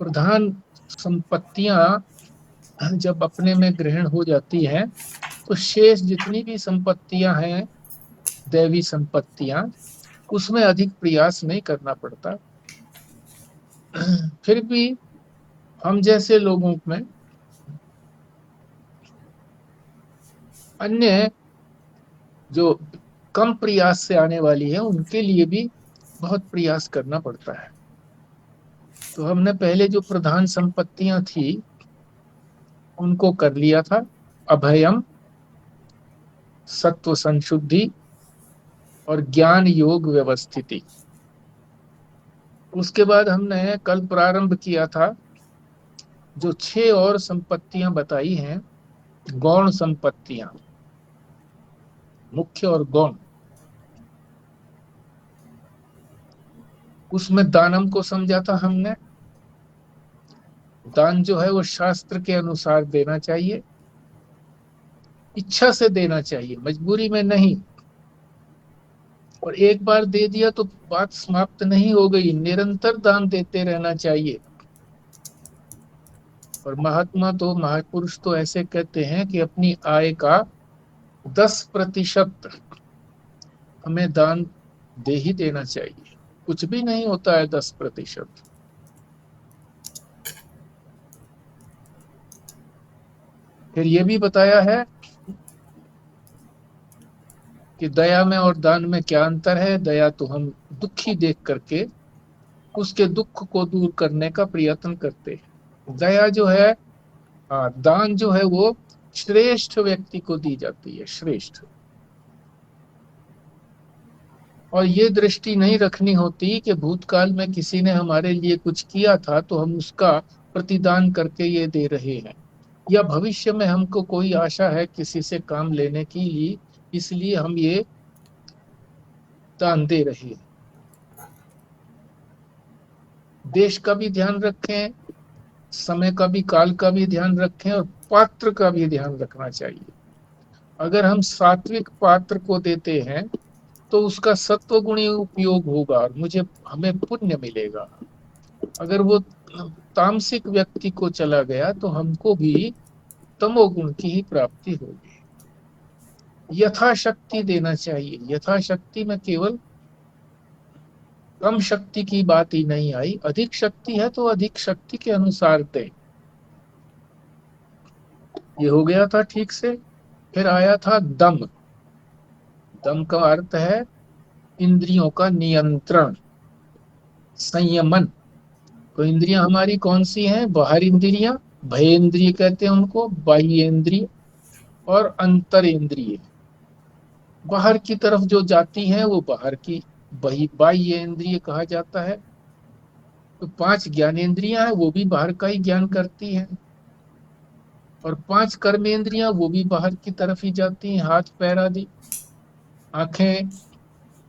प्रधान संपत्तियां जब अपने में ग्रहण हो जाती हैं तो शेष जितनी भी संपत्तियां हैं, दैवी संपत्तियां, उसमें अधिक प्रयास नहीं करना पड़ता। फिर भी हम जैसे लोगों में अन्य जो कम प्रयास से आने वाली है उनके लिए भी बहुत प्रयास करना पड़ता है। तो हमने पहले जो प्रधान संपत्तियां थी उनको कर लिया था। अभयम, सत्व संशुद्धि और ज्ञान योग व्यवस्थिति। उसके बाद हमने कल प्रारंभ किया था जो 6 और संपत्तियां बताई हैं, गौण संपत्तियां, मुख्य और गौण। उसमें दानम को समझा था हमने। दान जो है वो शास्त्र के अनुसार देना चाहिए, इच्छा से देना चाहिए, मजबूरी में नहीं। और एक बार दे दिया तो बात समाप्त नहीं हो गई, निरंतर दान देते रहना चाहिए। और महात्मा तो, महापुरुष तो ऐसे कहते हैं कि अपनी आय का 10% हमें दान दे ही देना चाहिए। कुछ भी नहीं होता है 10%। फिर ये भी बताया है कि दया में और दान में क्या अंतर है। दया तो हम दुखी देख करके उसके दुख को दूर करने का प्रयत्न करते हैं। दया जो है, दान जो है वो श्रेष्ठ व्यक्ति को दी जाती है, श्रेष्ठ। और ये दृष्टि नहीं रखनी होती कि भूतकाल में किसी ने हमारे लिए कुछ किया था तो हम उसका प्रतिदान करके ये दे रहे हैं, या भविष्य में हमको कोई आशा है किसी से काम लेने की, इसलिए हम ये दान दे रहे हैं। देश का भी ध्यान रखें, समय का भी, काल का भी ध्यान रखें, और पात्र का भी ध्यान रखना चाहिए। अगर हम सात्विक पात्र को देते हैं तो उसका सत्वगुणी उपयोग होगा और हमें पुण्य मिलेगा। अगर वो तामसिक व्यक्ति को चला गया तो हमको भी तमोगुण की ही प्राप्ति होगी। यथाशक्ति देना चाहिए। यथाशक्ति में केवल कम शक्ति की बात ही नहीं आई, अधिक शक्ति है तो अधिक शक्ति के अनुसार दें। ये हो गया था ठीक से। फिर आया था दम। दम का अर्थ है इंद्रियों का नियंत्रण, संयमन। तो इंद्रियां हमारी कौन सी हैं? बाहर इंद्रियां, भय इंद्रिय कहते हैं उनको, बाह्य इंद्रिय और अंतर इंद्रिय। बाहर की तरफ जो जाती हैं वो बाहर की बाह्य इंद्रिय कहा जाता है। तो 5 ज्ञानेंद्रियां हैं, वो भी बाहर का ही ज्ञान करती हैं। और 5 कर्मेंद्रियां, वो भी बाहर की तरफ ही जाती हैं, हाथ पैर आदि। आंखें,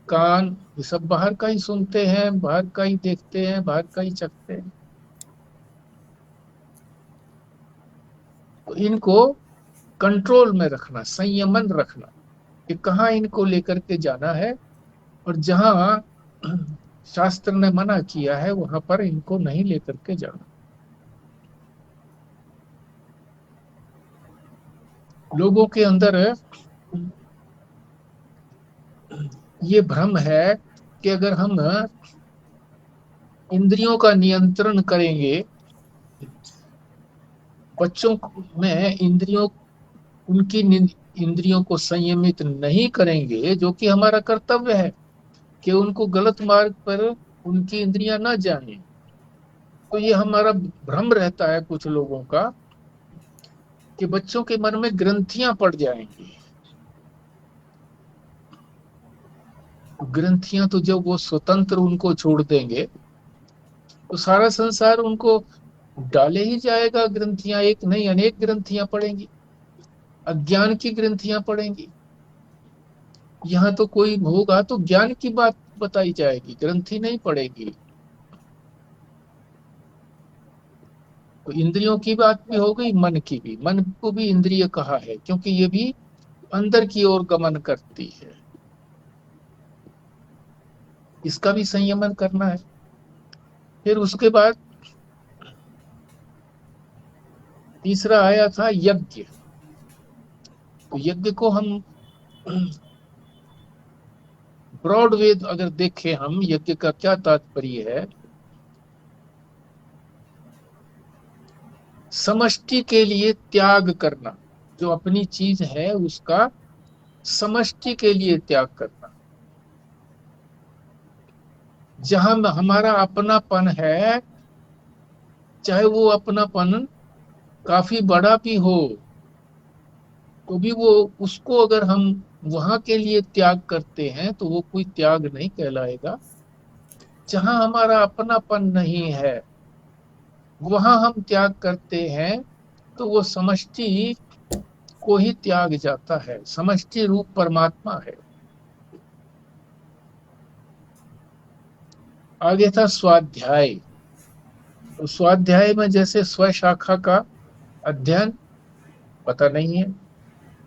कान, ये सब बाहर का ही सुनते हैं, बाहर का ही देखते हैं, बाहर का ही चखते हैं। तो इनको कंट्रोल में रखना, संयमन रखना कि कहाँ इनको लेकर के जाना है, और जहां शास्त्र ने मना किया है वहां पर इनको नहीं लेकर के जाना। लोगों के अंदर ये भ्रम है कि अगर हम इंद्रियों का नियंत्रण करेंगे, बच्चों में उनकी इंद्रियों को संयमित नहीं करेंगे, जो कि हमारा कर्तव्य है कि उनको गलत मार्ग पर उनकी इंद्रियां ना जाने। तो ये हमारा भ्रम रहता है कुछ लोगों का कि बच्चों के मन में ग्रंथियां पड़ जाएंगी। ग्रंथियां तो जब वो स्वतंत्र उनको छोड़ देंगे तो सारा संसार उनको डाले ही जाएगा। ग्रंथियां एक नहीं अनेक ग्रंथियां पड़ेंगी, अज्ञान की ग्रंथियां पड़ेंगी। यहाँ तो कोई होगा तो ज्ञान की बात बताई जाएगी, ग्रंथि नहीं पड़ेगी। तो इंद्रियों की बात भी हो गई, मन की भी। मन को भी इंद्रिय कहा है क्योंकि ये भी अंदर की ओर गमन करती है, इसका भी संयमन करना है। फिर उसके बाद तीसरा आया था यज्ञ। तो यज्ञ को हम ब्रॉड वेद अगर देखें, हम यज्ञ का क्या तात्पर्य है, समष्टि के लिए त्याग करना, जो अपनी चीज है उसका समष्टि के लिए त्याग करना। जहां हमारा अपनापन है, चाहे वो अपनापन काफी बड़ा भी हो, तो भी वो, उसको अगर हम वहां के लिए त्याग करते हैं तो वो कोई त्याग नहीं कहलाएगा। जहां हमारा अपनापन नहीं है, वहां हम त्याग करते हैं, तो वो समष्टि को ही त्याग जाता है। समष्टि रूप परमात्मा है। आगे था स्वाध्याय। तो स्वाध्याय में जैसे स्वशाखा का अध्ययन पता नहीं है,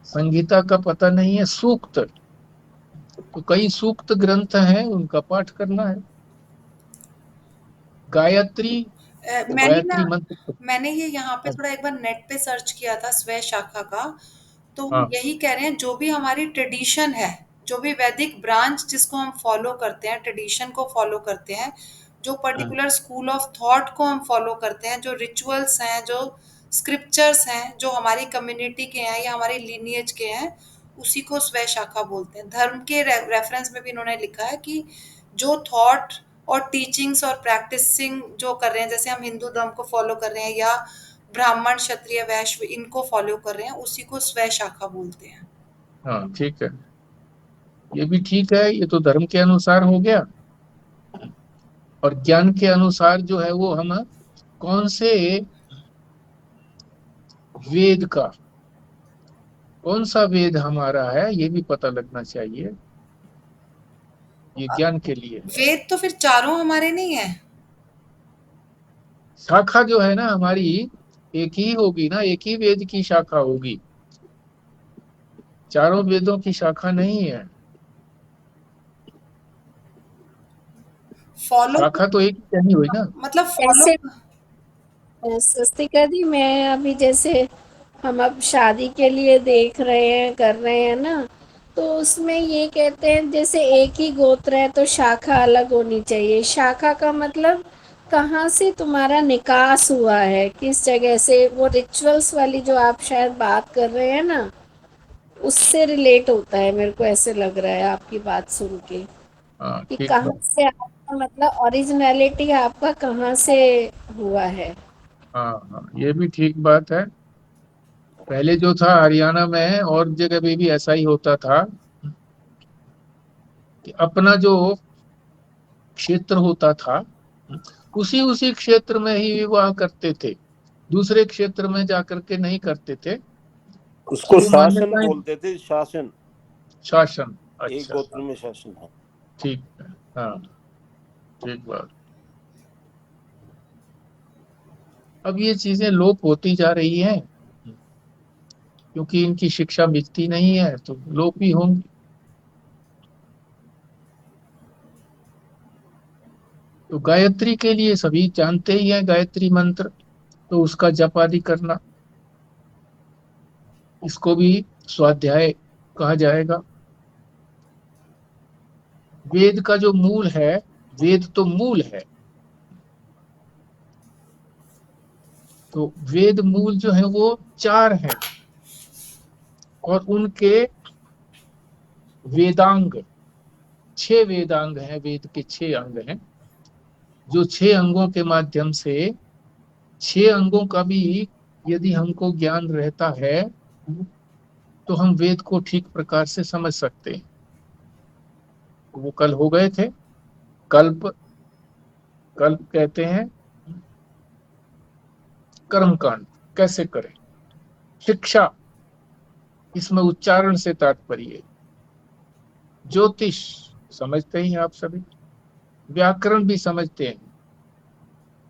संगीता का पता नहीं है, सूक्त, तो कई सूक्त ग्रंथ हैं, उनका पाठ करना है। गायत्री, तो मैंने ना गायत्री मंत्र। मैंने ये यहाँ पे थोड़ा एक बार नेट पे सर्च किया था स्वय शाखा का। तो वो हाँ यही कह रहे हैं, जो भी हमारी ट्रेडिशन है, जो भी वैदिक ब्रांच जिसको हम फॉलो करते हैं, ट्रेडिशन को फॉलो करते हैं, जो हाँ पर्टिकुलर स्कूल ऑफ थॉट को हम फॉलो करते हैं, जो रिचुअल्स हैं, जो स्क्रिप्चर्स हैं, जो हमारी कम्युनिटी के हैं या हमारी लीनिएज के हैं, उसी को स्वय शाखा बोलते हैं। धर्म के रेफरेंस में भी इन्होंने लिखा है कि जो थॉट और टीचिंग्स और प्रैक्टिसिंग जो कर रहे हैं, जैसे हम हिंदू धर्म को फॉलो कर रहे हैं या ब्राह्मण क्षत्रिय वैश्य इनको फॉलो कर रहे हैं, उसी को स्वय शाखा बोलते हैं। हाँ, ठीक है, ये भी ठीक है। ये तो धर्म के अनुसार हो गया। और ज्ञान के अनुसार जो है वो हम कौन से वेद का, कौन सा वेद हमारा है, ये भी पता लगना चाहिए। ये ज्ञान के लिए है। वेद तो फिर चारों हमारे नहीं है। शाखा जो है ना हमारी, एक ही होगी ना, एक ही वेद की शाखा होगी, चारों वेदों की शाखा नहीं है। फॉलो शाखा तो एक ही नहीं हुई ना। मतलब फॉलो। ऐसे स्वस्तिका दी, मैं अभी जैसे हम अब शादी के लिए देख रहे हैं, कर रहे हैं ना, तो उसमें ये कहते हैं जैसे एक ही गोत्र है तो शाखा अलग होनी चाहिए। शाखा का मतलब कहाँ से तुम्हारा निकास हुआ है, किस जगह से, वो रिचुअल्स वाली जो आप शायद बात कर रहे हैं ना, उससे रिलेट होता है। मेरे को ऐसे लग रहा है आपकी बात सुन के, हाँ कि ठीक कहाँ बात। से आपका मतलब ओरिजिनलिटी आपका कहाँ से हुआ है। हाँ हाँ, ये भी ठीक बात है। पहले जो था हरियाणा में और जगह पे भी ऐसा ही होता था कि अपना जो क्षेत्र होता था, उसी उसी क्षेत्र में ही विवाह करते थे, दूसरे क्षेत्र में जाकर के नहीं करते थे। तो उसको वो शासन मान्यताएं, बोलते थे, शासन। शासन, एक अच्छा, गोत्र में शासन है। ठीक है। हाँ, ठीक बात। अब ये चीजें लोप होती जा रही हैं, क्योंकि इनकी शिक्षा मिलती नहीं है, तो लोप ही होंगी। तो गायत्री के लिए सभी जानते ही हैं, गायत्री मंत्र, तो उसका जप आदि करना, इसको भी स्वाध्याय कहा जाएगा। वेद का जो मूल है, वेद तो मूल है, तो वेद मूल जो है वो चार हैं, और उनके वेदांग, छह वेदांग हैं, वेद के छह अंग हैं, जो छह अंगों के माध्यम से, छह अंगों का भी यदि हमको ज्ञान रहता है, तो हम वेद को ठीक प्रकार से समझ सकते हैं। वो कल हो गए थे। कल्प, कल्प कहते हैं कर्मकांड कैसे करें। शिक्षा, इसमें उच्चारण से तात्पर्य है। ज्योतिष, समझते ही हैं आप सभी, व्याकरण भी समझते हैं।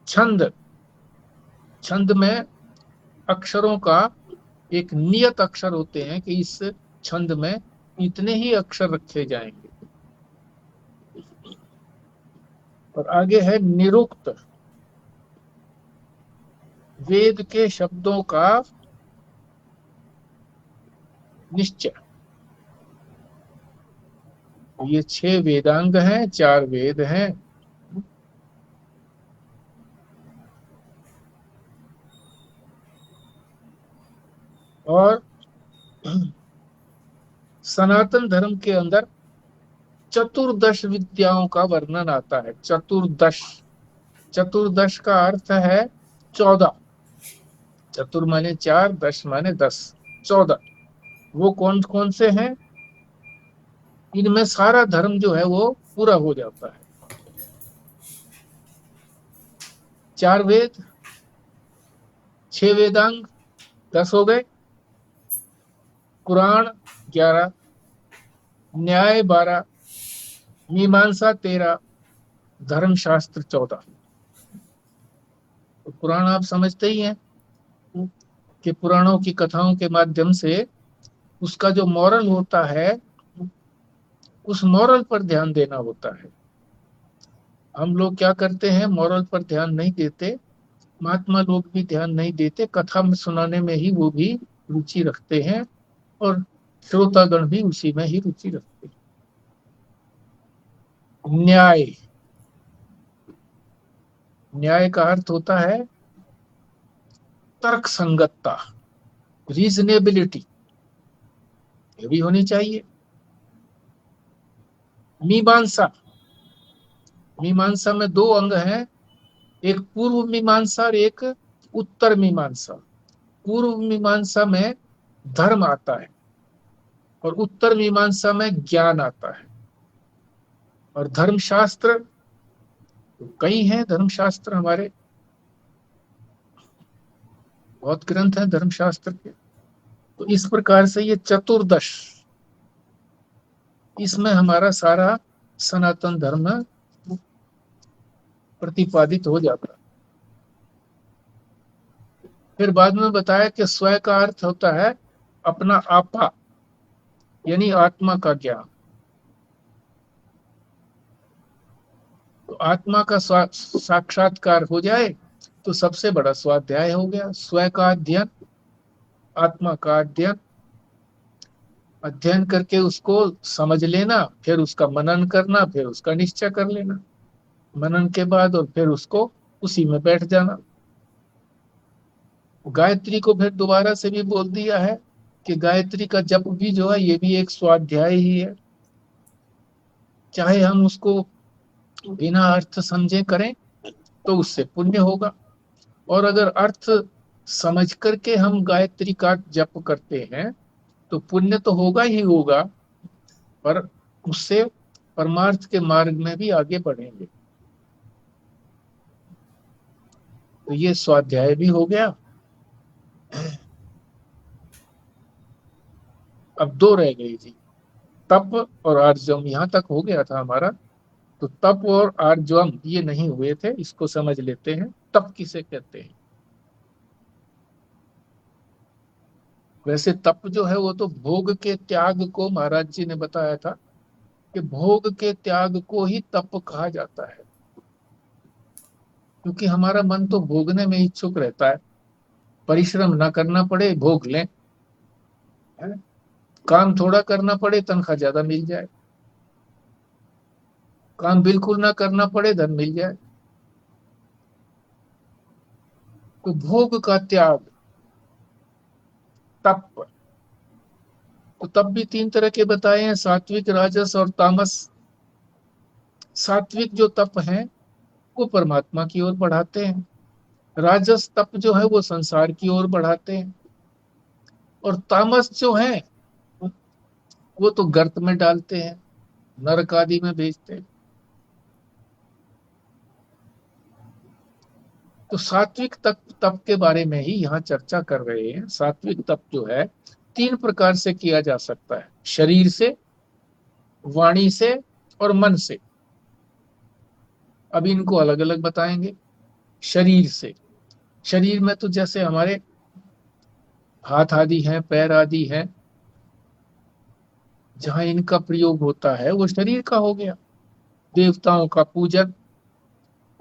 छंद, छंद में अक्षरों का एक नियत अक्षर होते हैं कि इस छंद में इतने ही अक्षर रखे जाएंगे। और आगे है निरुक्त। वेद के शब्दों का निश्चय। ये 6 वेदांग हैं, 4 वेद हैं। और सनातन धर्म के अंदर चतुर्दश विद्याओं का वर्णन आता है। चतुर्दश, चतुर्दश का अर्थ है 14। चतुर माने 4, दश माने 10, 14। वो कौन कौन से हैं? इनमें सारा धर्म जो है वो पूरा हो जाता है। 4 वेद, 6 वेदांग, 10 हो गए। पुराण 11, न्याय 12, मीमांसा 13, धर्मशास्त्र 14। तो पुराण आप समझते ही हैं कि पुराणों की कथाओं के माध्यम से उसका जो मॉरल होता है, उस मॉरल पर ध्यान देना होता है। हम लोग क्या करते हैं, मॉरल पर ध्यान नहीं देते। महात्मा लोग भी ध्यान नहीं देते, कथा में सुनाने में ही वो भी रुचि रखते हैं और श्रोतागण भी उसी में ही रुचि रखते हैं। न्याय, न्याय का अर्थ होता है तर्क संगतता, रीजनेबिलिटी, ये भी होनी चाहिए। मीमांसा, मीमांसा में 2 अंग हैं, एक पूर्व मीमांसा और एक उत्तर मीमांसा। पूर्व मीमांसा में धर्म आता है और उत्तर मीमांसा में ज्ञान आता है। और धर्मशास्त्र, तो कई हैं धर्मशास्त्र, हमारे बहुत ग्रंथ हैं धर्मशास्त्र के। तो इस प्रकार से ये चतुर्दश, इसमें हमारा सारा सनातन धर्म प्रतिपादित हो जाता है। फिर बाद में बताया कि स्वयं का अर्थ होता है अपना आपा, यानी आत्मा का ज्ञान। तो आत्मा का साक्षात्कार हो जाए तो सबसे बड़ा स्वाध्याय हो गया। स्वयं का अध्ययन, आत्मा का अध्ययन, अध्ययन करके उसको समझ लेना, फिर उसका मनन करना, फिर उसका निश्चय कर लेना मनन के बाद, और फिर उसको उसी में बैठ जाना। गायत्री को फिर दोबारा से भी बोल दिया है कि गायत्री का जप भी जो है ये भी एक स्वाध्याय ही है। चाहे हम उसको बिना अर्थ समझे करें तो उससे पुण्य होगा, और अगर अर्थ समझ करके हम गायत्री का जप करते हैं तो पुण्य तो होगा ही होगा, पर उससे परमार्थ के मार्ग में भी आगे बढ़ेंगे। तो ये स्वाध्याय भी हो गया। अब 2 रह गई थी, तप और आर्जवम। यहां तक हो गया था हमारा। तो तप और आर्जवम ये नहीं हुए थे, इसको समझ लेते हैं। तप किसे कहते हैं? वैसे तप जो है वो तो भोग के त्याग को महाराज जी ने बताया था कि भोग के त्याग को ही तप कहा जाता है, क्योंकि हमारा मन तो भोगने में इच्छुक रहता है। परिश्रम ना करना पड़े, भोग लें, है? काम थोड़ा करना पड़े, तनख्वाह ज्यादा मिल जाए। काम बिल्कुल ना करना पड़े, धन मिल जाए। तो भोग का त्याग, तप। तो तप भी 3 तरह के बताए हैं, सात्विक, राजस और तामस। सात्विक जो तप है वो परमात्मा की ओर बढ़ाते हैं, राजस तप जो है वो संसार की ओर बढ़ाते हैं, और तामस जो है वो तो गर्त में डालते हैं, नरक आदि में भेजते हैं। तो सात्विक तप के बारे में ही यहाँ चर्चा कर रहे हैं। सात्विक तप जो है 3 प्रकार से किया जा सकता है, शरीर से, वाणी से और मन से। अब इनको अलग अलग बताएंगे। शरीर से, शरीर में तो जैसे हमारे हाथ आदि हैं, पैर आदि हैं, जहां इनका प्रयोग होता है वो शरीर का हो गया। देवताओं का पूजन,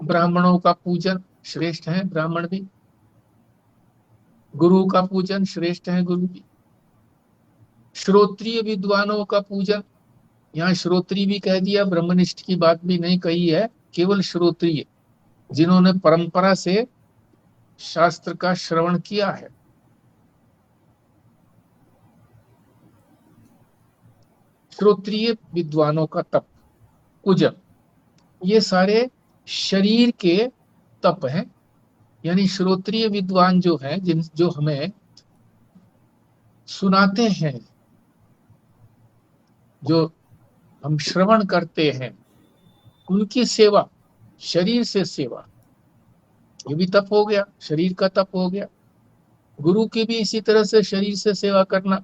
ब्राह्मणों का पूजन, श्रेष्ठ हैं ब्राह्मण भी, गुरु का पूजन श्रेष्ठ है, गुरु की। श्रोत्रिय विद्वानों का पूजन, यहाँ श्रोत्री भी कह दिया, ब्रह्मनिष्ठ की बात भी नहीं कही है, केवल श्रोत्रिय, जिन्होंने परंपरा से शास्त्र का श्रवण किया है। श्रोत्रिय विद्वानों का तप, पूजन, ये सारे शरीर के तप हैं। यानी श्रोत्रिय विद्वान जो हैं, जो हमें सुनाते हैं, जो हम श्रवण करते हैं, उनकी सेवा, शरीर से सेवा, ये भी तप हो गया, शरीर का तप हो गया। गुरु की भी इसी तरह से शरीर से सेवा करना,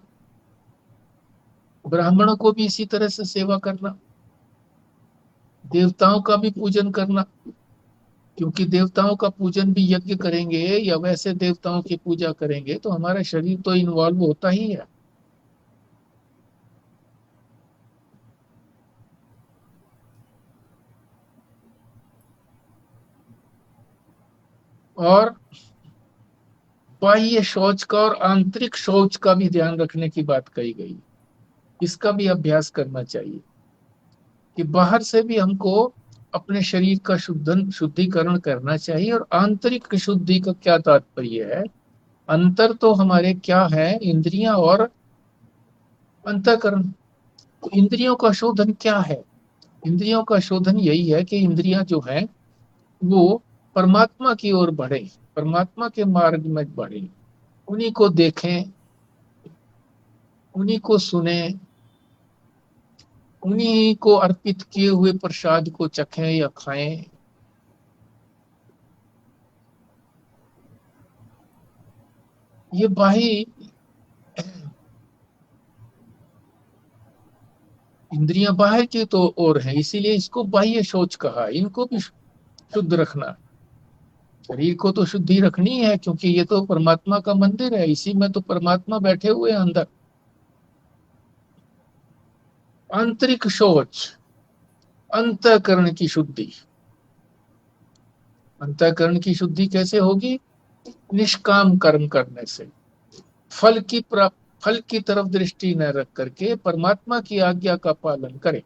ब्राह्मणों को भी इसी तरह से सेवा करना, देवताओं का भी पूजन करना, क्योंकि देवताओं का पूजन भी यज्ञ करेंगे या वैसे देवताओं की पूजा करेंगे तो हमारा शरीर तो इन्वॉल्व होता ही है। और बाह्य शौच का और आंतरिक शौच का भी ध्यान रखने की बात कही गई। इसका भी अभ्यास करना चाहिए कि बाहर से भी हमको अपने शरीर का शुद्धिकरण करना चाहिए। और आंतरिक शुद्धि का क्या तात्पर्य है? अंतर तो हमारे क्या है, इंद्रियां और अंतःकरण। तो इंद्रियों का शोधन क्या है? इंद्रियों का शोधन यही है कि इंद्रियां जो हैं वो परमात्मा की ओर बढ़े, परमात्मा के मार्ग में बढ़े, उन्हीं को देखें, उन्हीं को सुने, उन्हीं को अर्पित किए हुए प्रसाद को चखें या खाएं। ये बाह्य इंद्रियां बाहर की तो ओर है, इसीलिए इसको बाह्य शौच कहा। इनको भी शुद्ध रखना, शरीर को तो शुद्धि रखनी है, क्योंकि ये तो परमात्मा का मंदिर है, इसी में तो परमात्मा बैठे हुए हैं अंदर। आंतरिक शौच, अंतःकरण की शुद्धि। अंतःकरण की शुद्धि कैसे होगी? निष्काम कर्म करने से, फल की तरफ दृष्टि न रख करके परमात्मा की आज्ञा का पालन करें।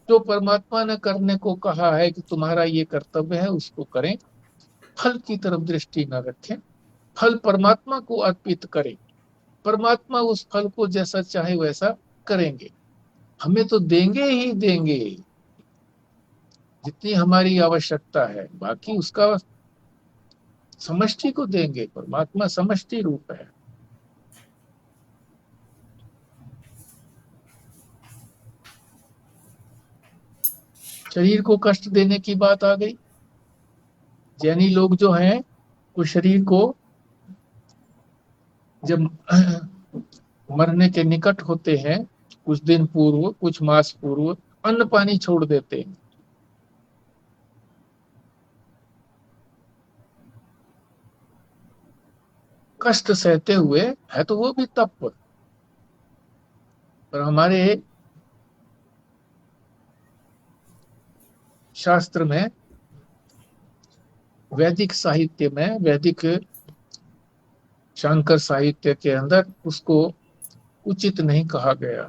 जो परमात्मा ने करने को कहा है कि तुम्हारा ये कर्तव्य है, उसको करें। फल की तरफ दृष्टि न रखें, फल परमात्मा को अर्पित करें। परमात्मा उस फल को जैसा चाहे वैसा करेंगे, हमें तो देंगे ही देंगे जितनी हमारी आवश्यकता है, बाकी उसका समष्टि को देंगे। परमात्मा समष्टि रूप है। शरीर को कष्ट देने की बात आ गई। जैनी लोग जो हैं वो शरीर को जब मरने के निकट होते हैं, कुछ दिन पूर्व, कुछ मास पूर्व, अन्न पानी छोड़ देते हैं। कष्ट सहते हुए है तो वो भी तप। पर हमारे शास्त्र में, वैदिक साहित्य में, वैदिक शांकर साहित्य के अंदर उसको उचित नहीं कहा गया।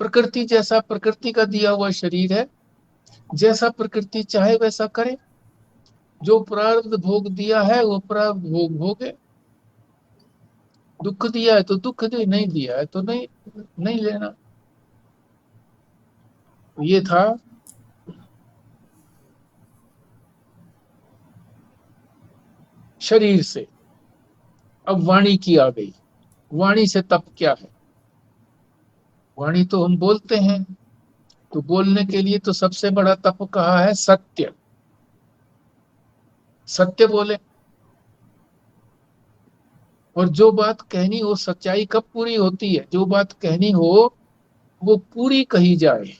प्रकृति जैसा, प्रकृति का दिया हुआ शरीर है, जैसा प्रकृति चाहे वैसा करे। जो प्रारब्ध भोग दिया है वो प्रारब्ध भोग भोगे। दुख दिया है तो दुख दे, नहीं दिया है तो नहीं नहीं लेना। ये था शरीर से। अब वाणी की आ गई। वाणी से तप क्या है? वाणी तो हम बोलते हैं, तो बोलने के लिए तो सबसे बड़ा तप कहा है सत्य। सत्य बोले, और जो बात कहनी हो, सच्चाई कब पूरी होती है? जो बात कहनी हो वो पूरी कही जाए,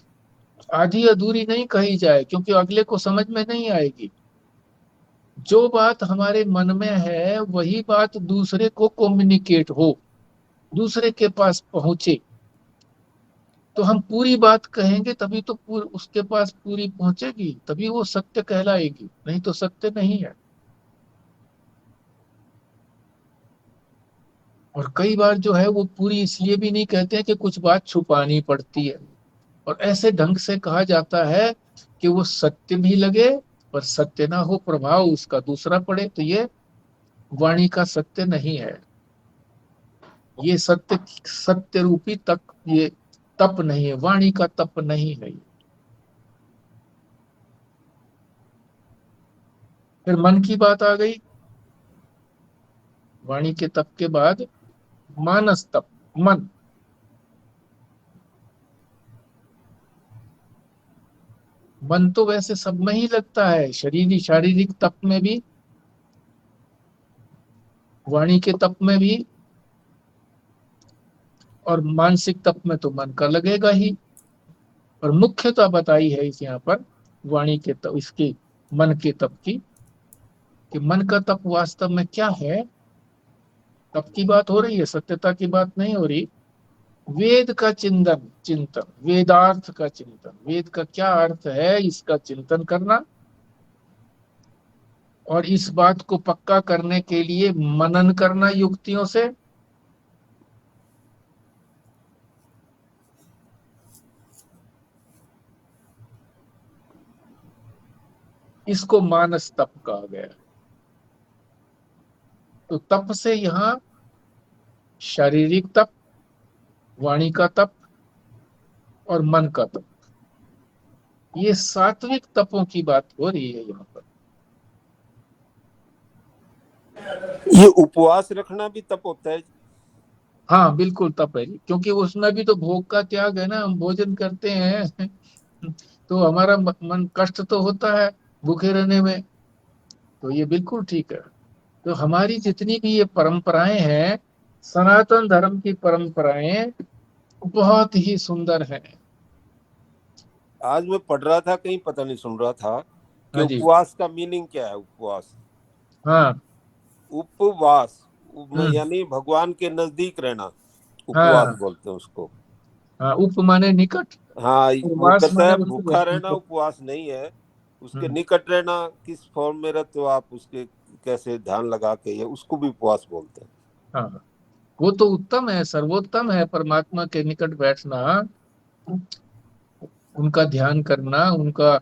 आधी अधूरी नहीं कही जाए, क्योंकि अगले को समझ में नहीं आएगी। जो बात हमारे मन में है वही बात दूसरे को कम्युनिकेट हो, दूसरे के पास पहुंचे। तो हम पूरी बात कहेंगे तभी तो उसके पास पूरी पहुंचेगी, तभी वो सत्य कहलाएगी, नहीं तो सत्य नहीं है। और कई बार जो है वो पूरी इसलिए भी नहीं कहते हैं कि कुछ बात छुपानी पड़ती है, और ऐसे ढंग से कहा जाता है कि वो सत्य भी लगे पर सत्य ना हो, प्रभाव उसका दूसरा पड़े, तो ये वाणी का सत्य नहीं है। ये सत्य सत्य रूपी तप, ये तप नहीं है, वाणी का तप नहीं है। फिर मन की बात आ गई। वाणी के तप के बाद मानस तप, मन। मन तो वैसे सब में ही लगता है, शारीरिक तप में भी, वाणी के तप में भी, और मानसिक तप में तो मन का लगेगा ही। और मुख्यता बताई है इस यहाँ पर वाणी के तप, इसकी मन के तप की, कि मन का तप वास्तव में क्या है। तप की बात हो रही है, सत्यता की बात नहीं हो रही। वेद का चिंतन चिंतन वेदार्थ का चिंतन, वेद का क्या अर्थ है इसका चिंतन करना, और इस बात को पक्का करने के लिए मनन करना युक्तियों से। इसको मानस तप कहा गया। तो तप से यहाँ शारीरिक तप, वाणी का तप और मन का तप, ये सात्विक तपों की बात हो रही है यहाँ पर। ये उपवास रखना भी तप होता है? हाँ बिल्कुल तप है जी, क्योंकि उसमें भी तो भोग का त्याग है ना, हम भोजन करते हैं तो हमारा मन कष्ट तो होता है भूखे रहने में। तो ये बिल्कुल ठीक है। तो हमारी जितनी भी ये परंपराएं हैं, सनातन धर्म की परंपराएं बहुत ही सुंदर हैं। आज मैं पढ़ रहा था कहीं, पता नहीं सुन रहा था कि हाँ जी। उपवास का मीनिंग क्या है। उपवास, हाँ। उपवास हम्म। यानी भगवान के नजदीक रहना, उपवास हाँ। बोलते हैं उसको। हाँ, उप माने निकट, हाँ, और वो वास कहता माने है उसके भूखा रहना निकट। उपवास नहीं है, उसके हम्म। निकट रहना। किस फॉर्म में रहते हो आप, उसके कैसे ध्यान लगा के, ये उसको भी उपवास बोलते हैं। हाँ, वो तो उत्तम है, सर्वोत्तम है, परमात्मा के निकट बैठना, उनका ध्यान करना, उनका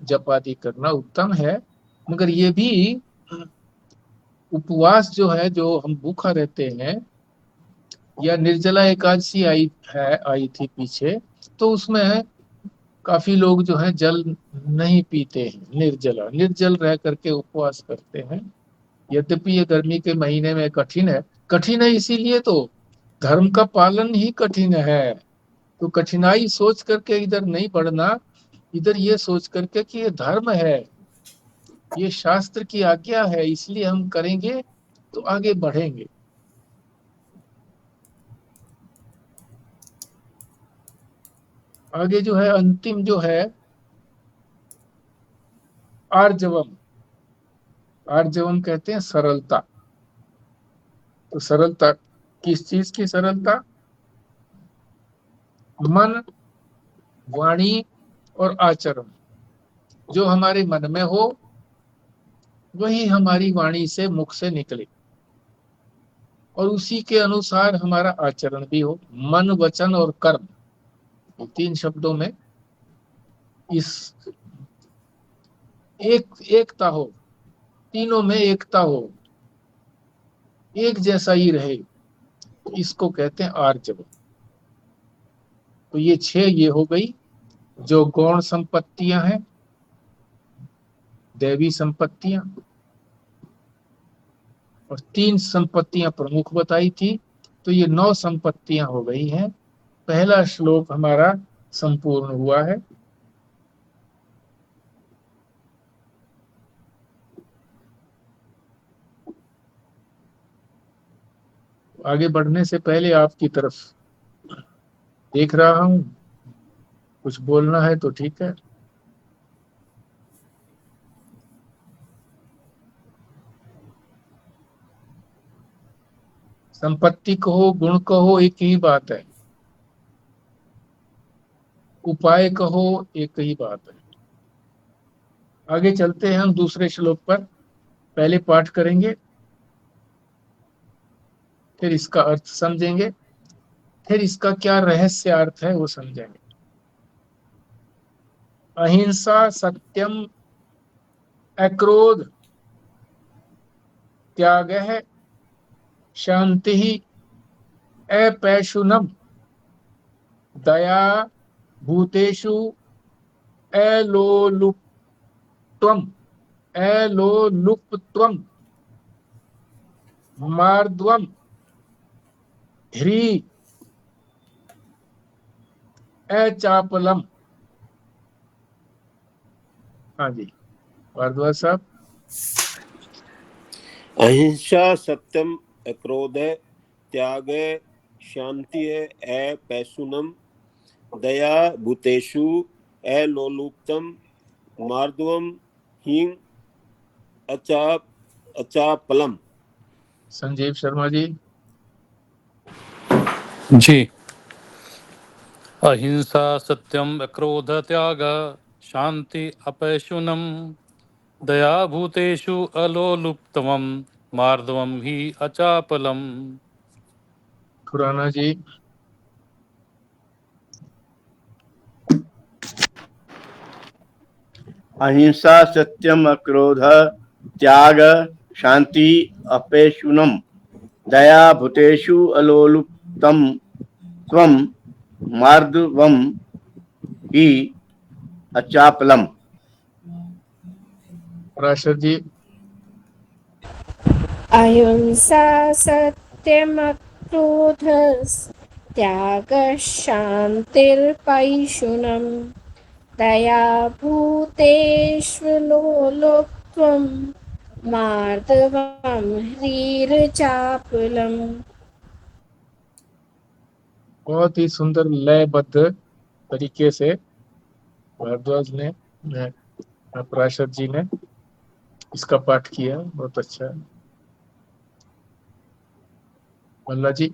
जप आदि करना उत्तम है। मगर ये भी उपवास जो है, जो हम भूखा रहते हैं, या निर्जला एकादशी आई थी पीछे, तो उसमें काफी लोग जो है जल नहीं पीते हैं, निर्जला निर्जल रह करके उपवास करते हैं। यद्यपि ये गर्मी के महीने में कठिन है इसीलिए तो धर्म का पालन ही कठिन है। तो कठिनाई सोच करके इधर नहीं बढ़ना, इधर ये सोच करके कि ये धर्म है, ये शास्त्र की आज्ञा है, इसलिए हम करेंगे तो आगे बढ़ेंगे। आगे जो है अंतिम जो है आर्जवम। आर्जवम कहते हैं सरलता। तो सरलता, किस चीज की सरलता? मन, वाणी और आचरण, जो हमारे मन में हो वही हमारी वाणी से, मुख से निकले, और उसी के अनुसार हमारा आचरण भी हो। मन, वचन और कर्म, ये तीन शब्दों में इस एकता हो, तीनों में एकता हो, एक जैसा ही रहे, तो इसको कहते हैं आर्जव। तो ये छह ये हो गई जो गौण संपत्तियां हैं, दैवी संपत्तियां, और तीन संपत्तियां प्रमुख बताई थी। तो ये 9 संपत्तियां हो गई हैं। पहला श्लोक हमारा संपूर्ण हुआ है। आगे बढ़ने से पहले आपकी तरफ देख रहा हूं, कुछ बोलना है तो ठीक है। संपत्ति कहो, गुण कहो, एक ही बात है। उपाय कहो, एक ही बात है। आगे चलते हैं हम दूसरे श्लोक पर, पहले पाठ करेंगे। फिर इसका अर्थ समझेंगे, फिर इसका क्या रहस्य अर्थ है वो समझेंगे। अहिंसा, सत्यम, अक्रोध, त्यागः, शांति, अपैशुनम, दया, भूतेषु अलोलुप्त्वम, अलोलुप्त्वम, मार्द्वम, ह्री, अचापलम। हाँ जी, भारद्वाज साहब। अहिंसा, सत्यम, अक्रोध, त्याग, शांति, अपैशुनम, दया, भूतेषु अलोलुप्तम, मार्दवम, हीन, अचापलम। संजीव शर्मा जी। जी। अहिंसा, सत्यम, अक्रोध, त्याग, शांति, अपैशुनम, दया, भूतेषु अलोलुप्तमं, मार्दवम ही अचापलम। खुराना जी। अहिंसा, सत्यम, अक्रोध, त्याग, शांति, अपेशुनम, दया, भूतेषु अलोलुप्तम, त्वम, मार्दवम ही अचापलम। राशद जी। अहिंसा, सत्यम, क्रोध, त्याग, शांतिर्पैशुनम, दया, भूतेष्वलोलुप्त्वं, मार्दवम ह्रीर्चापलम। बहुत ही सुंदर लयबद्ध तरीके से भारद्वाज ने, राशद जी ने इसका पाठ किया, बहुत अच्छा है। मल्ला जी।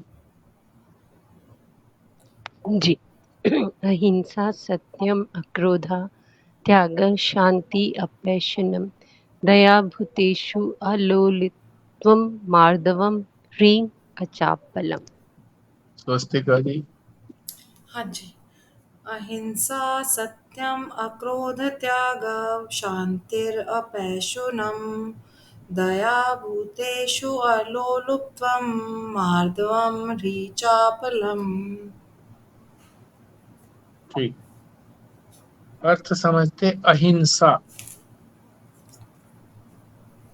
जी। अहिंसा, सत्यम, अक्रोध, त्याग, शांति, अपैशुनम, दया, भूतेषु अलोलित्वम, मार्दवम ह्रीं अचापलम। स्वस्तिका जी। हाँ जी। अहिंसा, सत्यम, अक्रोध, त्याग, शांतिर अपैशुनम, दया, भूतेषु अलोलुप्त्वं, मार्दवम ह्रीचापलम। ठीक। अर्थ समझते अहिंसा।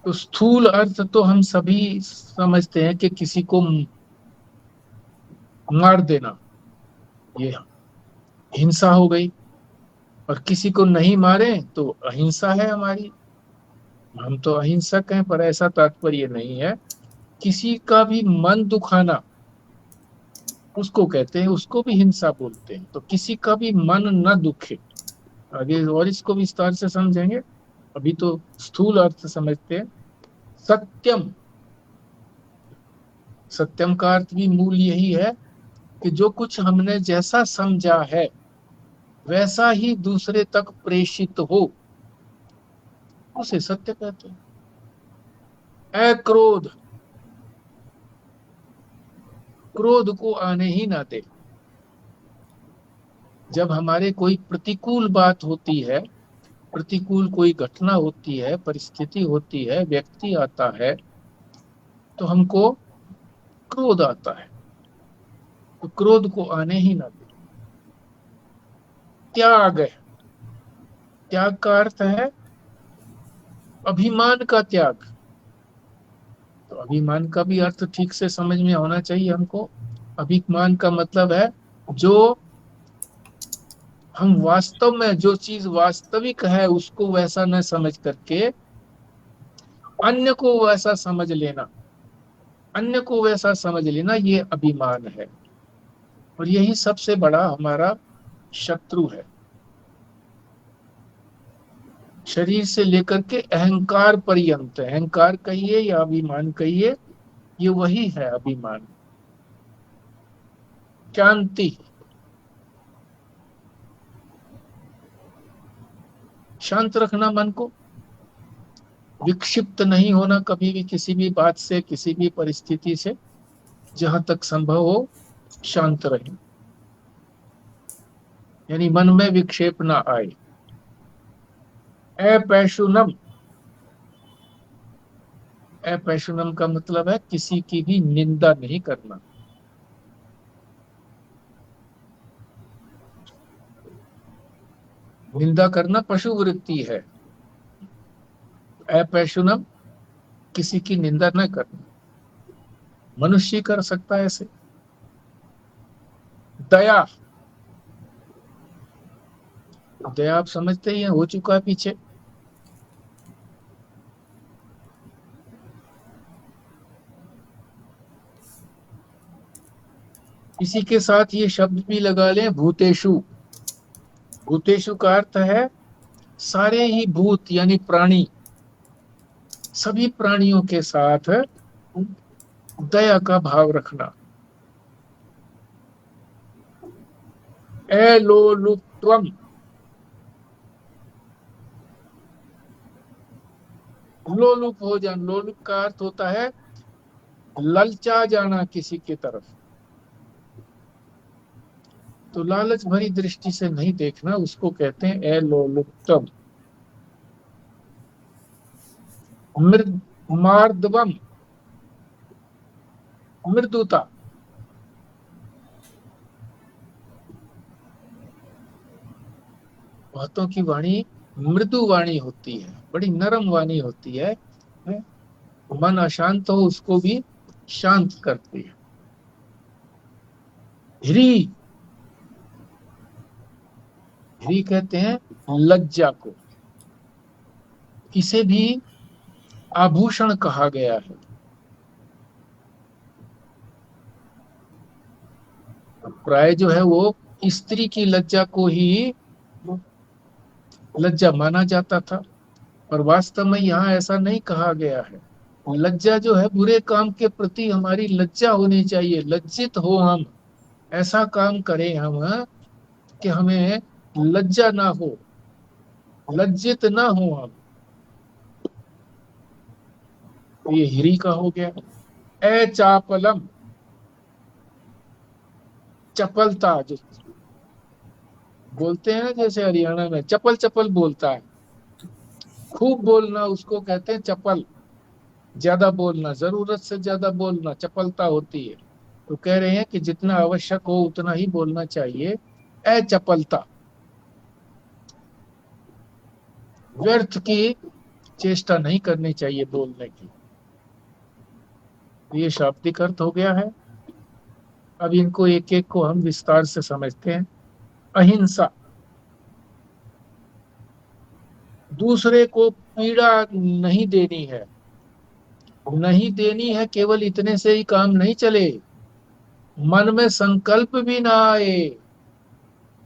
तो स्थूल अर्थ तो हम सभी समझते हैं कि किसी को मार देना, ये हिंसा हो गई। और किसी को नहीं मारे तो अहिंसा है हमारी, हम तो अहिंसक हैं। पर ऐसा तात्पर्य नहीं है। किसी का भी मन दुखाना उसको कहते हैं, उसको भी हिंसा बोलते हैं। तो किसी का भी मन न दुखे, आगे और इसको विस्तार से समझेंगे, अभी तो स्थूल अर्थ समझते हैं। सत्यम, सत्यम का अर्थ भी मूल यही है कि जो कुछ हमने जैसा समझा है वैसा ही दूसरे तक प्रेषित हो, उसे सत्य कहते हैं। अक्रोध, क्रोध को आने ही ना दे। जब हमारे कोई प्रतिकूल बात होती है, प्रतिकूल कोई घटना होती है, परिस्थिति होती है, व्यक्ति आता है, तो हमको क्रोध आता है। तो क्रोध को आने ही ना दे। त्याग, त्याग का अर्थ है अभिमान का त्याग। तो अभिमान का भी अर्थ ठीक से समझ में होना चाहिए हमको। अभिमान का मतलब है जो हम वास्तव में, जो चीज वास्तविक है उसको वैसा न समझ करके अन्य को वैसा समझ लेना, अन्य को वैसा समझ लेना, ये अभिमान है। और यही सबसे बड़ा हमारा शत्रु है। शरीर से लेकर के अहंकार पर्यंत, अहंकार कहिए या अभिमान कहिए, ये वही है अभिमान। शांति, शांत रखना मन को, विक्षिप्त नहीं होना कभी भी किसी भी बात से, किसी भी परिस्थिति से। जहां तक संभव हो शांत रहे, यानी मन में विक्षेप ना आए। अपैशुनम, अपैशुनम का मतलब है किसी की भी निंदा नहीं करना। निंदा करना पशु वृत्ति है। अपैशुनम, किसी की निंदा न करना, मनुष्य कर सकता है ऐसे। दया, दया आप समझते ही हैं, हो चुका है पीछे। इसी के साथ ये शब्द भी लगा लें, भूतेषु। भूतेषु का अर्थ है सारे ही भूत यानी प्राणी, सभी प्राणियों के साथ दया का भाव रखना। एलोलुप्त्वम, लोलुप हो जाना। लोलुप का अर्थ होता है ललचा जाना किसी की तरफ। तो लालच भरी दृष्टि से नहीं देखना, उसको कहते हैं एलोलुप्तम। मार्दवम, मृदुता। बहुतों की वाणी मृदु वाणी होती है, बड़ी नरम वाणी होती है। मन अशांत हो उसको भी शांत करती है। ह्री, ह्री कहते हैं लज्जा को। इसे भी आभूषण कहा गया है। प्राय जो है वो स्त्री की लज्जा को ही लज्जा माना जाता था, पर वास्तव में यहाँ ऐसा नहीं कहा गया है। लज्जा जो है बुरे काम के प्रति हमारी लज्जा होनी चाहिए, लज्जित हो हम, ऐसा काम करें हम कि हमें लज्जा ना हो, लज्जित ना हो हम। ये ह्री का हो गया। अचापलम, चपलता, जो बोलते हैं जैसे हरियाणा में चपल चपल बोलता है, खूब बोलना उसको कहते हैं चपल। ज्यादा बोलना, जरूरत से ज्यादा बोलना चपलता होती है। तो कह रहे हैं कि जितना आवश्यक हो उतना ही बोलना चाहिए। अचपलता, व्यर्थ की चेष्टा नहीं करनी चाहिए बोलने की। ये शाब्दिक अर्थ हो गया है। अब इनको एक एक को हम विस्तार से समझते हैं। अहिंसा, दूसरे को पीड़ा नहीं देनी है। नहीं देनी है, केवल इतने से ही काम नहीं चले, मन में संकल्प भी ना आए।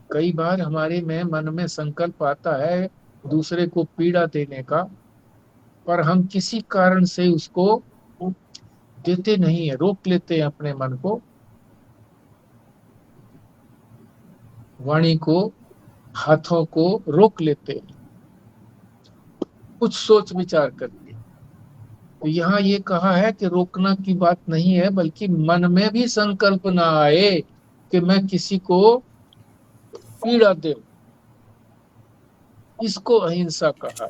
कई बार हमारे में मन में संकल्प आता है दूसरे को पीड़ा देने का, पर हम किसी कारण से उसको देते नहीं है, रोक लेते हैं अपने मन को, वाणी को, हाथों को रोक लेते हैं कुछ सोच विचार करके। तो यहाँ ये कहा है कि रोकना की बात नहीं है, बल्कि मन में भी संकल्प ना आए कि मैं किसी को पीड़ा दे, इसको अहिंसा कहा।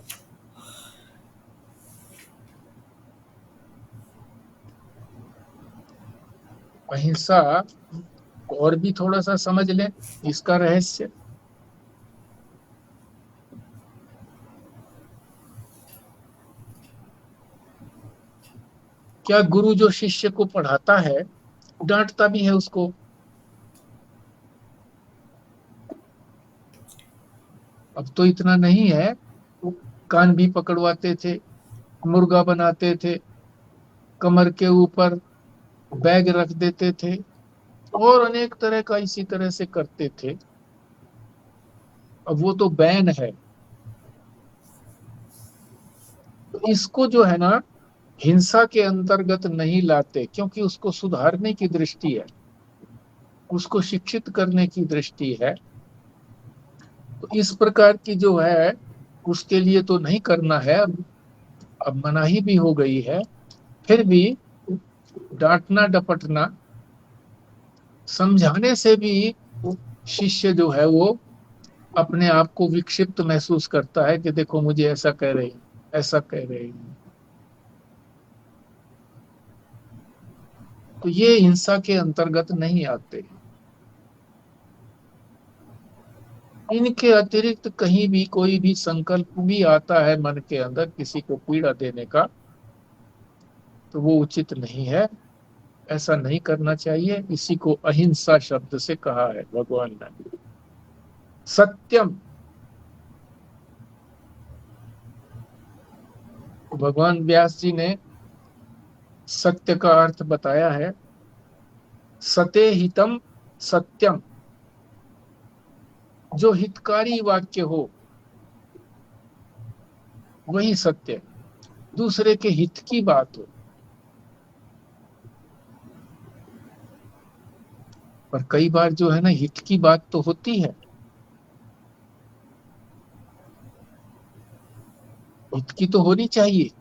अहिंसा और भी थोड़ा सा समझ लें इसका रहस्य। क्या गुरु जो शिष्य को पढ़ाता है डांटता भी है उसको? अब तो इतना नहीं है, कान भी पकड़वाते थे, मुर्गा बनाते थे, कमर के ऊपर बैग रख देते थे और अनेक तरह का इसी तरह से करते थे। अब वो तो बैन है। तो इसको जो है ना हिंसा के अंतर्गत नहीं लाते, क्योंकि उसको सुधारने की दृष्टि है, उसको शिक्षित करने की दृष्टि है। तो इस प्रकार की जो है उसके लिए तो नहीं करना है। अब मनाही भी हो गई है, फिर भी डांटना डपटना समझाने से भी शिष्य जो है वो अपने आप को विक्षिप्त महसूस करता है कि देखो मुझे ऐसा कह रहे हैं, ऐसा कह रहे हैं। तो ये हिंसा के अंतर्गत नहीं आते। इनके अतिरिक्त कहीं भी कोई भी संकल्प भी आता है मन के अंदर किसी को पीड़ा देने का, तो वो उचित नहीं है, ऐसा नहीं करना चाहिए। इसी को अहिंसा शब्द से कहा है भगवान ने। सत्यम, भगवान व्यास जी ने सत्य का अर्थ बताया है, सते हितम सत्यम, जो हितकारी वाक्य हो वही सत्य, दूसरे के हित की बात हो। पर कई बार जो है ना, हित की बात तो होती है, हित की तो होनी चाहिए,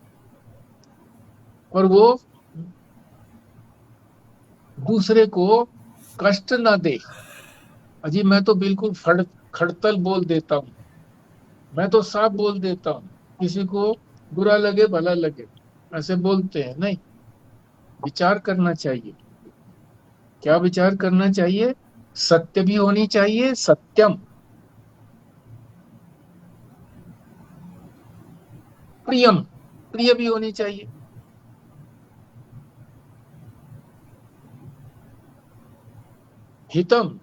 और वो दूसरे को कष्ट ना दे। अजी मैं तो बिल्कुल खड़तल बोल देता हूँ, मैं तो साफ बोल देता हूँ, किसी को बुरा लगे भला लगे, ऐसे बोलते हैं। नहीं, विचार करना चाहिए। क्या विचार करना चाहिए? सत्य भी होनी चाहिए, सत्यम। प्रियम, प्रिय भी होनी चाहिए। हितम,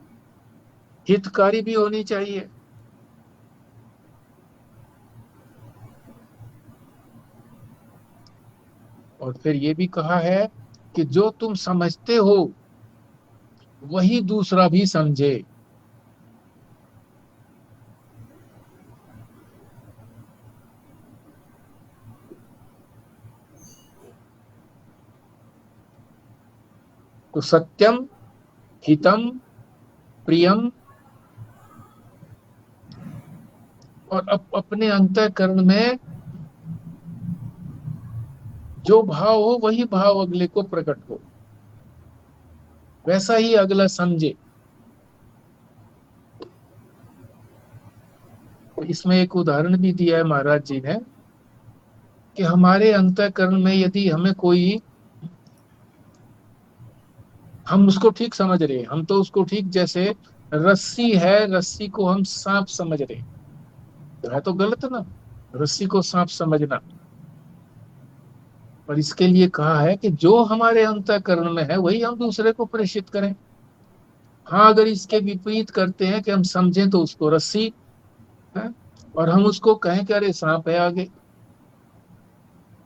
हितकारी भी होनी चाहिए। और फिर ये भी कहा है कि जो तुम समझते हो वही दूसरा भी समझे। तो सत्यम, हितम, प्रियम, और अपने अंतःकरण में जो भाव हो वही भाव अगले को प्रकट हो, वैसा ही अगला समझे। तो इसमें एक उदाहरण भी दिया है महाराज जी ने कि हमारे अंतःकरण में यदि हमें कोई, हम उसको ठीक समझ रहे हैं, हम तो उसको ठीक, जैसे रस्सी है, रस्सी को हम सांप समझ रहे हैं, तो है तो गलत ना रस्सी को सांप समझना। पर इसके लिए कहा है कि जो हमारे अंतःकरण में है वही हम दूसरे को प्रेषित करें। हाँ, अगर इसके विपरीत करते हैं कि हम समझें तो उसको रस्सी है, और हम उसको कहें कि अरे सांप है आगे,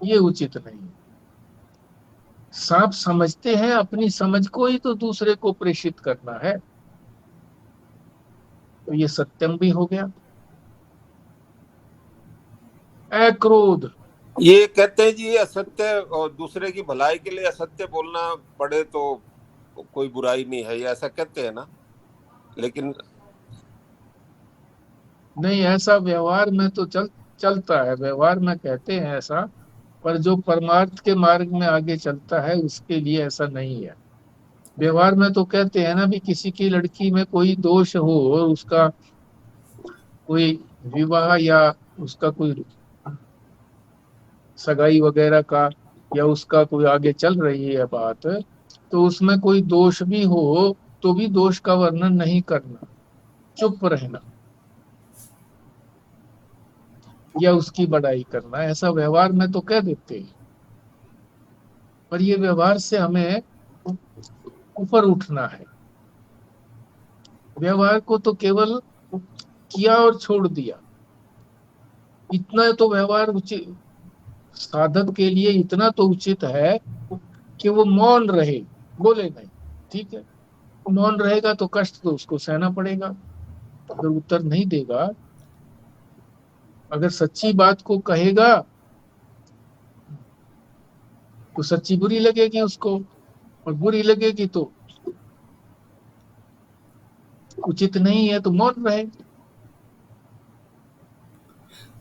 ये उचित नहीं। सांप समझते हैं, अपनी समझ को ही तो दूसरे को प्रेषित करना है, तो ये सत्यम भी हो गया। अक्रोध, ये कहते हैं जी असत्य और दूसरे की भलाई के लिए असत्य बोलना पड़े तो कोई बुराई नहीं है, ये ऐसा कहते हैं ना, लेकिन नहीं, ऐसा व्यवहार में तो चलता है, व्यवहार में कहते हैं ऐसा, पर जो परमार्थ के मार्ग में आगे चलता है उसके लिए ऐसा नहीं है। व्यवहार में तो कहते हैं ना भी, किसी की लड़की में कोई दोष हो और उसका कोई विवाह या उसका कोई सगाई वगैरह का, या उसका कोई आगे चल रही है बात, तो उसमें कोई दोष भी हो तो भी दोष का वर्णन नहीं करना, चुप रहना या उसकी बड़ाई करना, ऐसा व्यवहार में तो कह देते हैं। पर ये व्यवहार से हमें ऊपर उठना है। व्यवहार को तो केवल किया और छोड़ दिया, इतना तो व्यवहार उचित, साधक के लिए इतना तो उचित है कि वो मौन रहे, बोले नहीं। ठीक है, मौन रहेगा तो कष्ट तो उसको सहना पड़ेगा, अगर उत्तर नहीं देगा, अगर सच्ची बात को कहेगा तो सच्ची बुरी लगेगी उसको, और बुरी लगेगी तो उचित नहीं है, तो मौन रहे।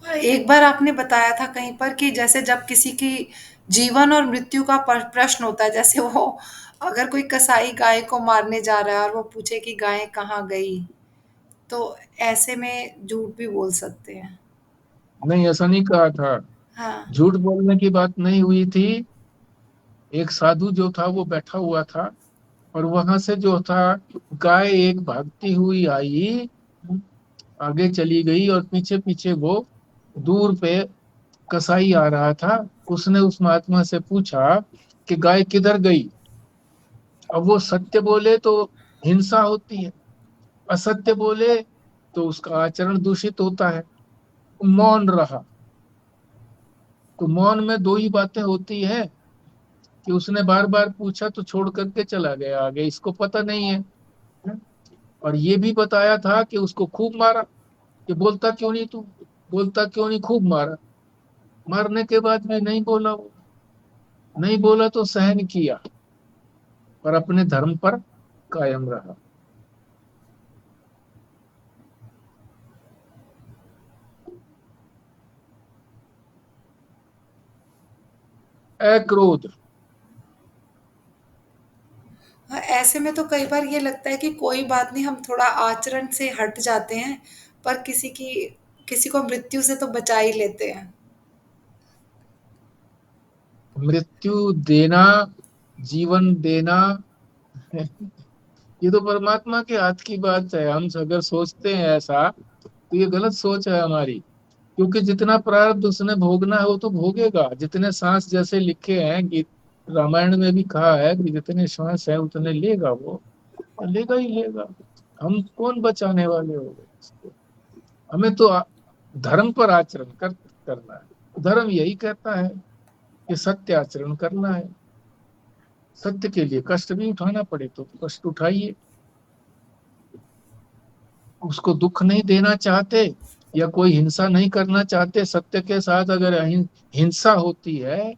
एक बार आपने बताया था कहीं पर कि जैसे जब किसी की जीवन और मृत्यु का प्रश्न होता है। जैसे वो अगर कोई कसाई गाय को मारने जा रहा है और वो पूछे कि गाय कहाँ गई, तो ऐसे में झूठ भी बोल सकते हैं। नहीं, ऐसा नहीं कहा था। हाँ। झूठ बोलने की बात नहीं हुई थी। एक साधु जो था वो बैठा हुआ था, और वहां से जो था, गाय एक भागती हुई आई, आगे चली गई, और पीछे पीछे वो दूर पे कसाई आ रहा था। उसने उस महात्मा से पूछा कि गाय किधर गई। अब वो सत्य बोले तो हिंसा होती है, असत्य बोले तो उसका आचरण दूषित होता है। मौन रहा। तो मौन में दो ही बातें होती है, कि उसने बार बार पूछा तो छोड़ करके चला गया आगे, इसको पता नहीं है। और ये भी बताया था कि उसको खूब मारा, कि बोलता क्यों नहीं तू, बोलता क्यों नहीं, खूब मारा। मारने के बाद में नहीं बोला वो, नहीं बोला तो सहन किया, और अपने धर्म पर कायम रहा। अक्रोध। हाँ, ऐसे में तो कई बार ये लगता है कि कोई बात नहीं, हम थोड़ा आचरण से हट जाते हैं, पर किसी को मृत्यु से तो बचा ही लेते हैं। मृत्यु देना, जीवन देना, ये तो परमात्मा के हाथ की बात है। हम अगर सोचते हैं ऐसा, तो ये गलत सोच है हमारी। क्योंकि जितना प्रारब्ध उसने भोगना है वो तो भोगेगा। जितने सांस, जैसे लिखे हैं गीत रामायण में भी कहा है कि जितने श्वास है उतने लेगा वो, और लेगा ही लेगा। हम कौन बचाने वाले हो गए इसको। हमें तो धर्म पर आचरण करना है। धर्म यही कहता है कि सत्य आचरण करना है। सत्य के लिए कष्ट भी उठाना पड़े तो कष्ट उठाइए। उसको दुख नहीं देना चाहते, या कोई हिंसा नहीं करना चाहते, सत्य के साथ अगर हिंसा होती है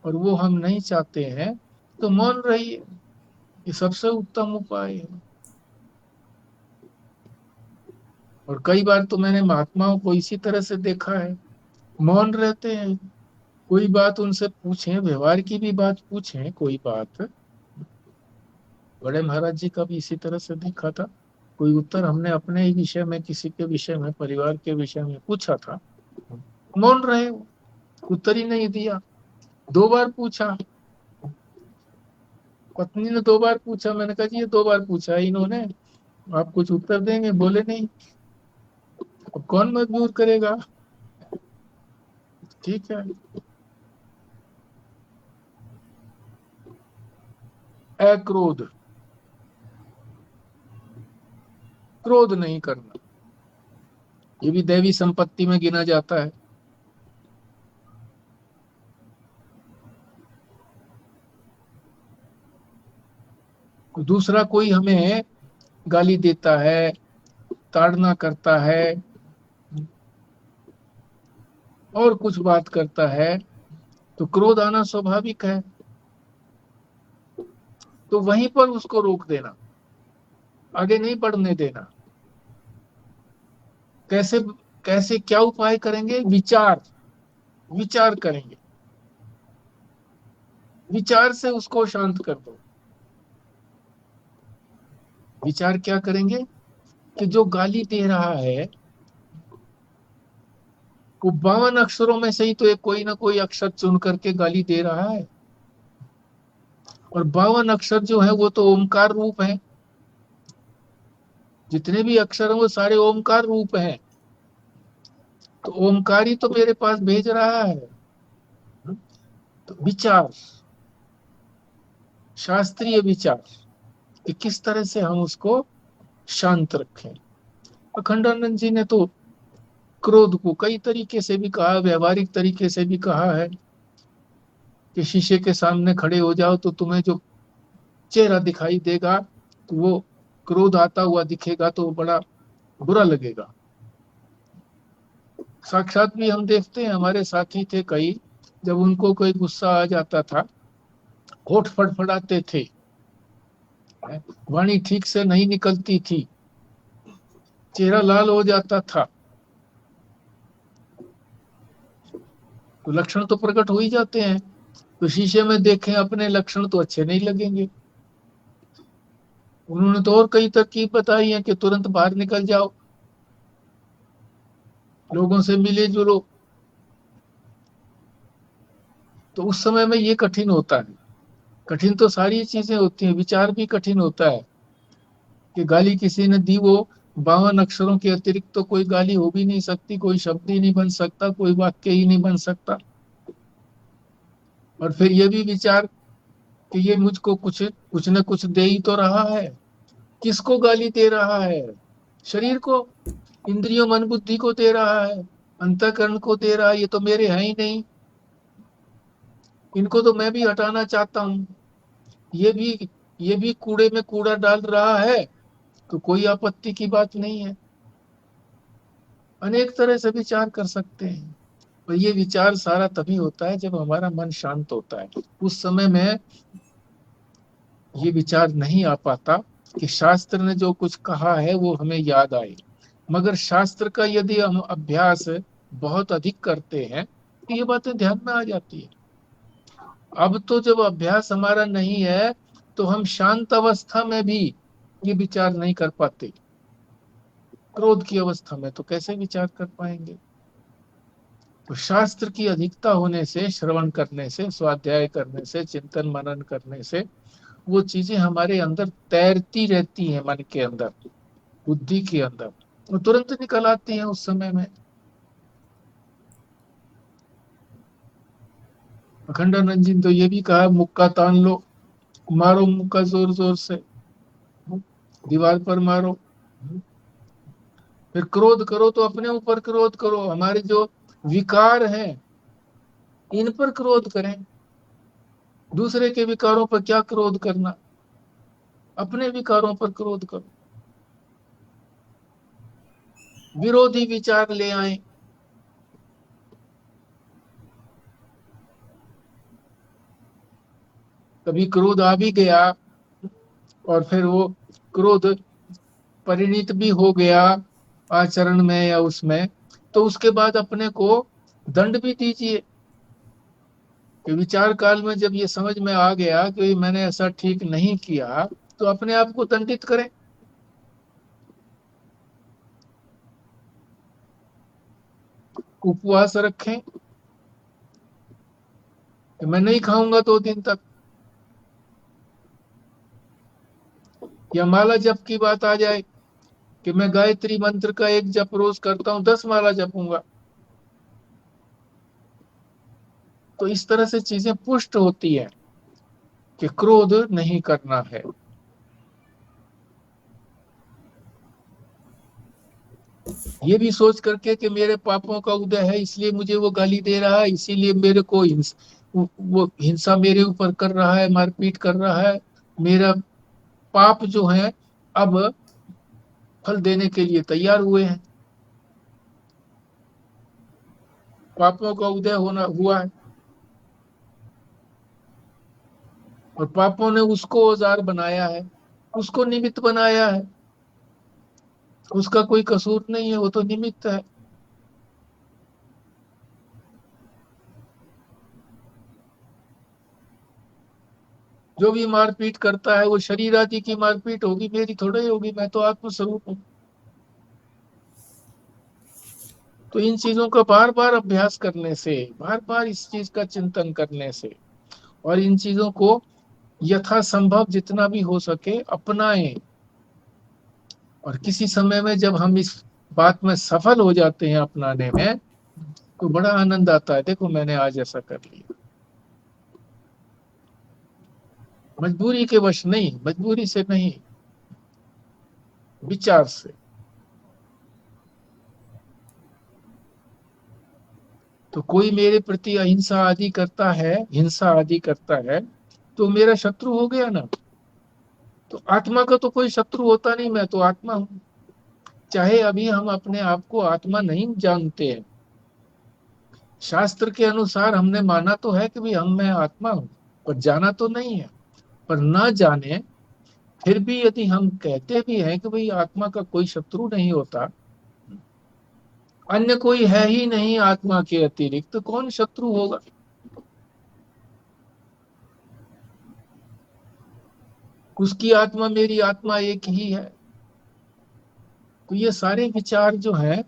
और वो हम नहीं चाहते हैं, तो मौन रहिए। ये सबसे उत्तम उपाय है। और कई बार तो मैंने महात्माओं को इसी तरह से देखा है, मौन रहते हैं। कोई बात उनसे पूछें, व्यवहार की भी बात पूछें, कोई बात, बड़े महाराज जी का भी इसी तरह से देखा था। कोई उत्तर हमने अपने ही विषय में, किसी के विषय में, परिवार के विषय में पूछा था, मौन रहे, उत्तर ही नहीं दिया। 2 बार पूछा, पत्नी ने 2 बार पूछा। मैंने कहा जी ये 2 बार पूछा है इन्होंने, आप कुछ उत्तर देंगे, बोले नहीं। अब कौन मजबूर करेगा। ठीक है। अक्रोध, क्रोध नहीं करना, ये भी दैवी संपत्ति में गिना जाता है। दूसरा कोई हमें गाली देता है, ताड़ना करता है, और कुछ बात करता है, तो क्रोध आना स्वाभाविक है। तो वहीं पर उसको रोक देना, आगे नहीं बढ़ने देना। कैसे, कैसे क्या उपाय करेंगे? विचार, विचार करेंगे, विचार से उसको शांत कर दो। विचार क्या करेंगे? कि जो गाली दे रहा है वो 52 अक्षरों में से ही तो एक कोई ना कोई अक्षर चुन करके गाली दे रहा है। और 52 अक्षर जो है वो तो ओमकार रूप है। जितने भी अक्षर हैं वो सारे ओमकार रूप हैं। तो ओमकार ही तो मेरे पास भेज रहा है। तो विचार, शास्त्रीय विचार, कि किस तरह से हम उसको शांत रखें। अखंडानंद जी ने तो क्रोध को कई तरीके से भी कहा, व्यवहारिक तरीके से भी कहा है, कि शीशे के सामने खड़े हो जाओ तो तुम्हें जो चेहरा दिखाई देगा, तो वो क्रोध आता हुआ दिखेगा तो बड़ा बुरा लगेगा। साक्षात भी हम देखते हैं, हमारे साथी थे कई, जब उनको कोई गुस्सा आ जाता था, होठ फड़फड़ाते थे, वाणी ठीक से नहीं निकलती थी, चेहरा लाल हो जाता था। तो लक्षण तो प्रकट हो ही जाते हैं। तो शीशे में देखें अपने लक्षण तो अच्छे नहीं लगेंगे। उन्होंने तो और कई तरकीब बताई है कि तुरंत बाहर निकल जाओ, लोगों से मिले जुलो। तो उस समय में ये कठिन होता है। कठिन तो सारी चीजें होती हैं, विचार भी कठिन होता है कि गाली किसी ने दी, वो 52 अक्षरों के अतिरिक्त तो कोई गाली हो भी नहीं सकती, कोई शब्द ही नहीं बन सकता, कोई वाक्य ही नहीं बन सकता। और फिर ये भी विचार कि ये मुझको कुछ कुछ न कुछ दे ही तो रहा है। किसको गाली दे रहा है? शरीर को, इंद्रियों मन बुद्धि को दे रहा है, अंतःकरण को दे रहा है। ये तो मेरे हैं ही नहीं, इनको तो मैं भी हटाना चाहता हूँ। ये भी कूड़े में कूड़ा डाल रहा है, तो कोई आपत्ति की बात नहीं है। अनेक तरह से विचार कर सकते हैं। और ये विचार सारा तभी होता है जब हमारा मन शांत होता है। उस समय में ये विचार नहीं आ पाता कि शास्त्र ने जो कुछ कहा है वो हमें याद आए। मगर शास्त्र का यदि हम अभ्यास बहुत अधिक करते हैं तो ये बातें ध्यान में आ जाती है। अब तो जब अभ्यास हमारा नहीं है तो हम शांत अवस्था में भी ये विचार नहीं कर पाते। क्रोध की अवस्था में तो कैसे विचार कर पाएंगे? तो शास्त्र की अधिकता होने से, श्रवण करने से, स्वाध्याय करने से, चिंतन मनन करने से वो चीजें हमारे अंदर तैरती रहती हैं, मन के अंदर, बुद्धि के अंदर, वो तुरंत निकल आती हैं उस समय में। अखंडानंद जी ने तो ये भी कहा, मुक्का तान लो, मारो मुक्का जोर जोर से, दीवार पर मारो। फिर क्रोध करो तो अपने ऊपर क्रोध करो, हमारे जो विकार हैं इन पर क्रोध करें। दूसरे के विकारों पर क्या क्रोध करना, अपने विकारों पर क्रोध करो। विरोधी विचार ले आए, कभी क्रोध आ भी गया और फिर वो क्रोध परिणित भी हो गया आचरण में या उसमें, तो उसके बाद अपने को दंड भी दीजिए। कि विचार काल में जब ये समझ में आ गया कि मैंने ऐसा ठीक नहीं किया, तो अपने आप को दंडित करें। उपवास रखें कि मैं नहीं खाऊंगा 2 दिन तक। या माला जप की बात आ जाए कि मैं गायत्री मंत्र का 1 जप रोज करता हूं, 10 माला जपूंगा। तो इस तरह से चीजें पुष्ट होती है कि क्रोध नहीं करना है। ये भी सोच करके कि मेरे पापों का उदय है इसलिए मुझे वो गाली दे रहा है, इसीलिए मेरे को वो हिंसा मेरे ऊपर कर रहा है, मारपीट कर रहा है। मेरा पाप जो है अब फल देने के लिए तैयार हुए हैं, पापों का उदय होना हुआ है। और पापों ने उसको औजार बनाया है, उसको निमित्त बनाया है। उसका कोई कसूर नहीं है, वो तो निमित्त है। जो भी मारपीट करता है वो शरीर आदि की मारपीट होगी, मेरी थोड़ा ही होगी, मैं तो आत्मस्वरूप हूँ। तो इन चीजों का बार बार अभ्यास करने से, बार बार इस चीज का चिंतन करने से, और इन चीजों को यथासंभव जितना भी हो सके अपनाएं। और किसी समय में जब हम इस बात में सफल हो जाते हैं अपनाने में, तो बड़ा आनंद आता है। देखो मैंने आज ऐसा कर लिया, मजबूरी के वश नहीं, मजबूरी से नहीं, विचार से। तो कोई मेरे प्रति अहिंसा आदि करता है, हिंसा आदि करता है, तो मेरा शत्रु हो गया ना। तो आत्मा का तो कोई शत्रु होता नहीं, मैं तो आत्मा हूं। चाहे अभी हम अपने आप को आत्मा नहीं जानते हैं, शास्त्र के अनुसार हमने माना तो है कि भाई मैं आत्मा हूं, पर जाना तो नहीं है। पर ना जाने फिर भी यदि हम कहते भी हैं कि भाई आत्मा का कोई शत्रु नहीं होता, अन्य कोई है ही नहीं आत्मा के अतिरिक्त, तो कौन शत्रु होगा? उसकी आत्मा मेरी आत्मा एक ही है। तो ये सारे विचार जो हैं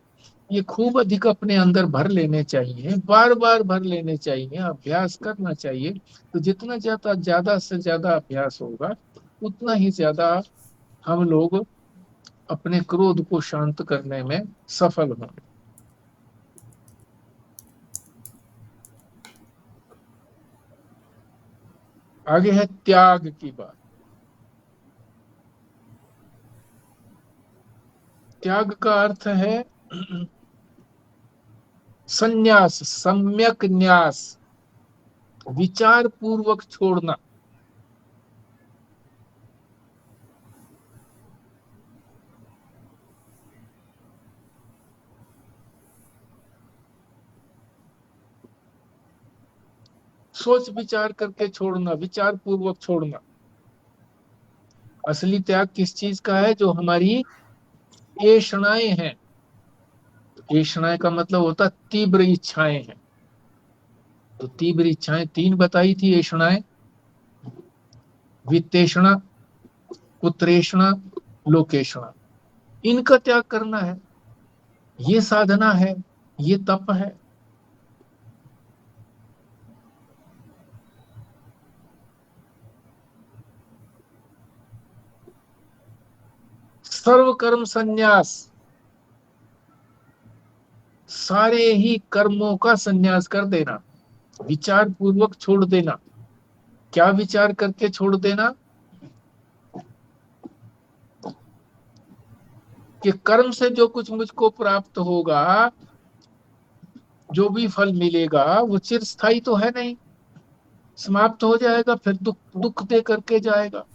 ये खूब अधिक अपने अंदर भर लेने चाहिए, बार बार भर लेने चाहिए, अभ्यास करना चाहिए। तो जितना ज्यादा ज्यादा से ज्यादा अभ्यास होगा उतना ही ज्यादा हम लोग अपने क्रोध को शांत करने में सफल होंगे। आगे है त्याग की बात। त्याग का अर्थ है संन्यास, सम्यक न्यास, विचार पूर्वक छोड़ना। सोच विचार करके छोड़ना, विचार पूर्वक छोड़ना। असली त्याग किस चीज का है? जो हमारी ऐषणाएं हैं। ऐषणाएं का मतलब होता तीव्र इच्छाएं हैं। तो तीव्र इच्छाएं तीन बताई थी ऐषणाएं: वित्तेषणा, पुत्रेषणा, लोकेषणा। इनका त्याग करना है। ये साधना है, ये तप है। सर्व कर्म संन्यास, सारे ही कर्मों का संन्यास कर देना, विचार पूर्वक छोड़ देना। क्या विचार करके छोड़ देना? कि कर्म से जो कुछ मुझको प्राप्त होगा, जो भी फल मिलेगा, वो चिरस्थायी तो है नहीं, समाप्त हो जाएगा, फिर दुख दुख दे करके जाएगा।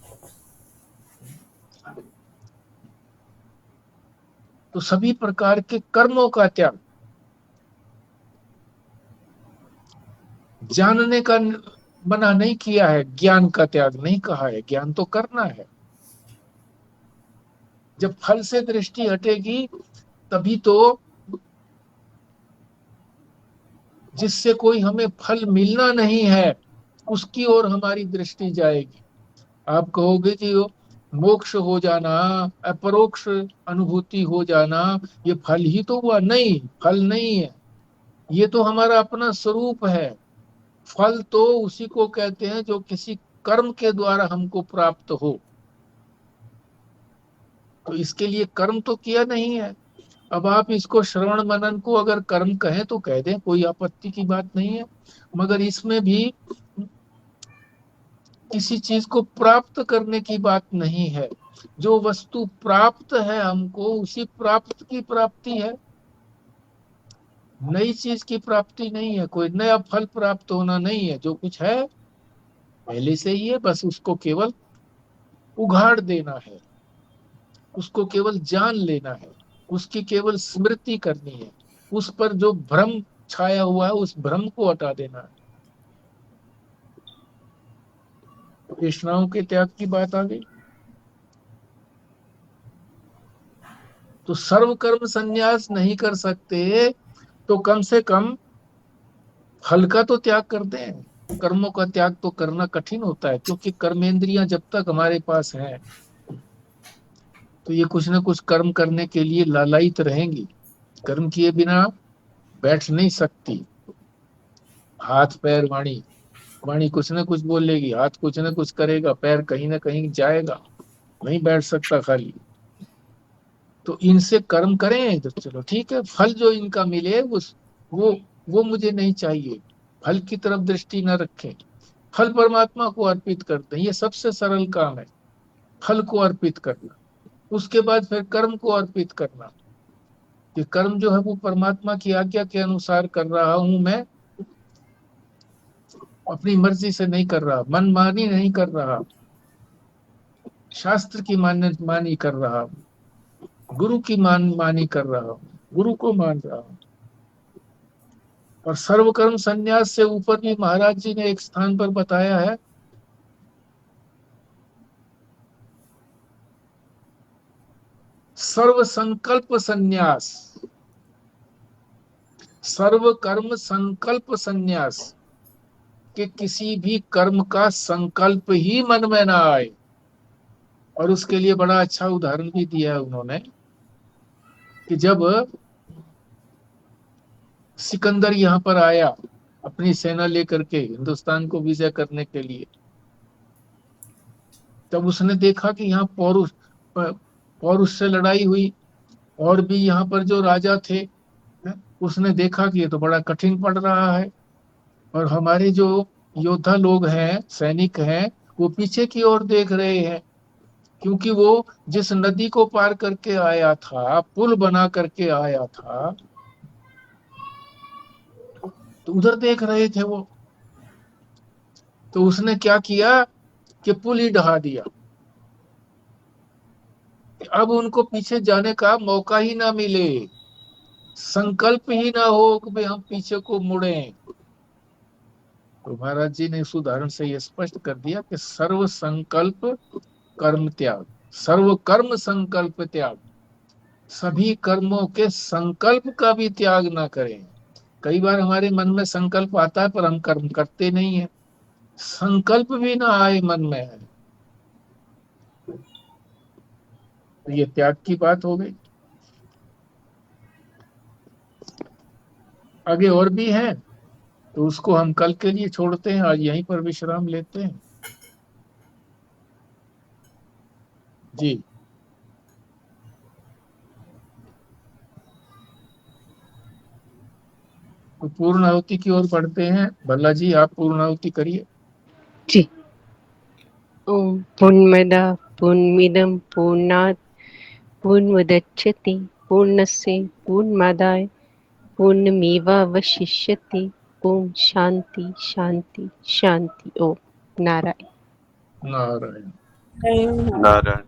तो सभी प्रकार के कर्मों का त्याग। जानने का मना नहीं किया है, ज्ञान का त्याग नहीं कहा है। ज्ञान तो करना है। जब फल से दृष्टि हटेगी तभी तो जिससे कोई हमें फल मिलना नहीं है उसकी ओर हमारी दृष्टि जाएगी। आप कहोगे कि मोक्ष हो जाना, अपरोक्ष अनुभूति हो जाना, ये फल ही तो हुआ। नहीं, फल नहीं है, ये तो हमारा अपना स्वरूप है। फल तो उसी को कहते हैं जो किसी कर्म के द्वारा हमको प्राप्त हो। तो इसके लिए कर्म तो किया नहीं है। अब आप इसको श्रवण मनन को अगर कर्म कहें तो कह दें, कोई आपत्ति की बात नहीं है। मगर इसमें भी किसी चीज को प्राप्त करने की बात नहीं है। जो वस्तु प्राप्त है हमको, उसी प्राप्त की प्राप्ति है, नई चीज की प्राप्ति नहीं है। कोई नया फल प्राप्त होना नहीं है। जो कुछ है पहले से ही है, बस उसको केवल उघाड़ देना है, उसको केवल जान लेना है, उसकी केवल स्मृति करनी है। उस पर जो भ्रम छाया हुआ है उस भ्रम को हटा देना है। तृष्णाओं के त्याग की बात आ गई। तो सर्व कर्म संन्यास नहीं कर सकते तो कम से कम फल का तो त्याग कर दें। कर्मों का त्याग तो करना कठिन होता है, क्योंकि कर्मेंद्रियां जब तक हमारे पास हैं तो ये कुछ ना कुछ कर्म करने के लिए लालायित रहेंगी। कर्म किए बिना बैठ नहीं सकती। हाथ पैर वाणी, वाणी कुछ ना कुछ बोलेगी, हाथ कुछ ना कुछ करेगा, पैर कहीं ना कहीं जाएगा, नहीं बैठ सकता खाली। तो इनसे कर्म करें तो चलो ठीक है, फल जो इनका मिले वो मुझे नहीं चाहिए। फल की तरफ दृष्टि न रखें, फल परमात्मा को अर्पित कर दें। ये सबसे सरल काम है, फल को अर्पित करना। उसके बाद फिर कर्म को अर्पित करना। कि कर्म जो है वो परमात्मा की आज्ञा के अनुसार कर रहा हूं मैं, अपनी मर्जी से नहीं कर रहा, मनमानी नहीं कर रहा, शास्त्र की मानी कर रहा, गुरु की मानी कर रहा, गुरु को मान रहा। और सर्वकर्म संन्यास से ऊपर भी महाराज जी ने एक स्थान पर बताया है, सर्व संकल्प संन्यास, सर्व कर्म संकल्प संन्यास। कि किसी भी कर्म का संकल्प ही मन में ना आए। और उसके लिए बड़ा अच्छा उदाहरण भी दिया है उन्होंने कि जब सिकंदर यहाँ पर आया अपनी सेना लेकर के हिंदुस्तान को विजय करने के लिए, तब उसने देखा कि यहाँ पौरुष से लड़ाई हुई, और भी यहाँ पर जो राजा थे, उसने देखा कि ये तो बड़ा कठिन पड़ रहा है, और हमारे जो योद्धा लोग हैं, सैनिक हैं, वो पीछे की ओर देख रहे हैं, क्योंकि वो जिस नदी को पार करके आया था, पुल बना करके आया था, तो उधर देख रहे थे वो। तो उसने क्या किया कि पुल ही ढहा दिया, अब उनको पीछे जाने का मौका ही ना मिले, संकल्प ही ना हो कि भाई हम पीछे को मुड़े। तो महाराज जी ने इस उदाहरण से ये स्पष्ट कर दिया कि सर्व संकल्प कर्म त्याग, सर्व कर्म संकल्प त्याग, सभी कर्मों के संकल्प का भी त्याग ना करें। कई बार हमारे मन में संकल्प आता है पर हम कर्म करते नहीं है, संकल्प भी ना आए मन में है, तो ये त्याग की बात हो गई। आगे और भी है, तो उसको हम कल के लिए छोड़ते हैं, आज यहीं पर विश्राम लेते हैं जी। तो पूर्ण आहुति की ओर बढ़ते हैं। भल्ला जी आप पूर्ण आहुति करिए। जी। ओम पूर्णमदा पूर्णमिदं पूर्णात् पूर्णमुदच्यते पूर्णस्य पूर्णमादाय पूर्णमेवावशिष्यते। ओम शांति शांति शांति। ओम नारायण नारायण नारायण। नारायण।